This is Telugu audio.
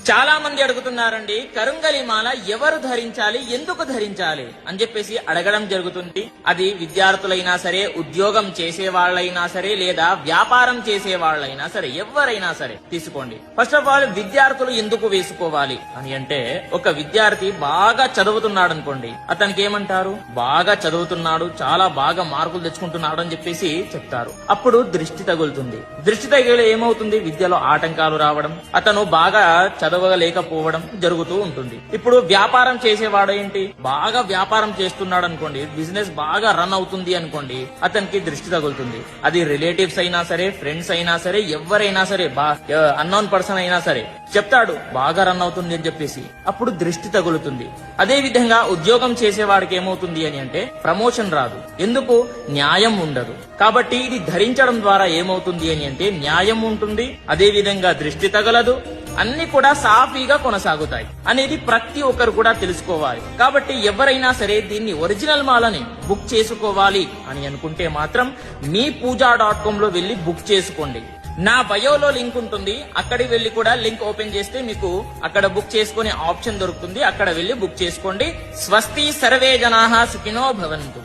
చాలా మంది అడుగుతున్నారండి, కరుంగలి మాల ఎవరు ధరించాలి, ఎందుకు ధరించాలి అని చెప్పేసి అడగడం జరుగుతుంది. అది విద్యార్థులైనా సరే, ఉద్యోగం చేసే వాళ్ళైనా సరే, లేదా వ్యాపారం చేసే వాళ్ళైనా సరే, ఎవరైనా సరే తీసుకోండి. ఫస్ట్ ఆఫ్ ఆల్ విద్యార్థులు ఎందుకు వేసుకోవాలి అని అంటే, ఒక విద్యార్థి బాగా చదువుతున్నాడు అనుకోండి, అతనికి ఏమంటారు, బాగా చదువుతున్నాడు, చాలా బాగా మార్కులు తెచ్చుకుంటున్నాడు అని చెప్పేసి చెప్తారు. అప్పుడు దృష్టి తగులుతుంది. దృష్టి తగిలి ఏమవుతుంది, విద్యలో ఆటంకాలు రావడం, అతను బాగా చదవలేకపోవడం జరుగుతూ ఉంటుంది. ఇప్పుడు వ్యాపారం చేసేవాడు ఏంటి, బాగా వ్యాపారం చేస్తున్నాడు అనుకోండి, బిజినెస్ బాగా రన్ అవుతుంది అనుకోండి, అతనికి దృష్టి తగులుతుంది. అది రిలేటివ్స్ అయినా సరే, ఫ్రెండ్స్ అయినా సరే, ఎవరైనా సరే, అన్నోన్ పర్సన్ అయినా సరే చెప్తాడు బాగా రన్ అవుతుంది అని చెప్పేసి, అప్పుడు దృష్టి తగులుతుంది. అదే విధంగా ఉద్యోగం చేసేవాడికి ఏమవుతుంది అని అంటే, ప్రమోషన్ రాదు. ఎందుకు, న్యాయం ఉండదు. కాబట్టి ఇది ధరించడం ద్వారా ఏమవుతుంది అని అంటే, న్యాయం ఉంటుంది, అదే విధంగా దృష్టి తగలదు, అన్ని కూడా సాఫీగా కొనసాగుతాయి అనేది ప్రతి ఒక్కరు కూడా తెలుసుకోవాలి. కాబట్టి ఎవరైనా సరే దీన్ని ఒరిజినల్ మాలని బుక్ చేసుకోవాలి అని అనుకుంటే మాత్రం మీ పూజా.com లో వెళ్లి బుక్ చేసుకోండి. నా బయోలో లింక్ ఉంటుంది, అక్కడికి వెళ్లి కూడా లింక్ ఓపెన్ చేస్తే మీకు అక్కడ బుక్ చేసుకునే ఆప్షన్ దొరుకుతుంది. అక్కడ వెళ్లి బుక్ చేసుకోండి. స్వస్తి, సర్వే జనాః సుఖినో భవంతు.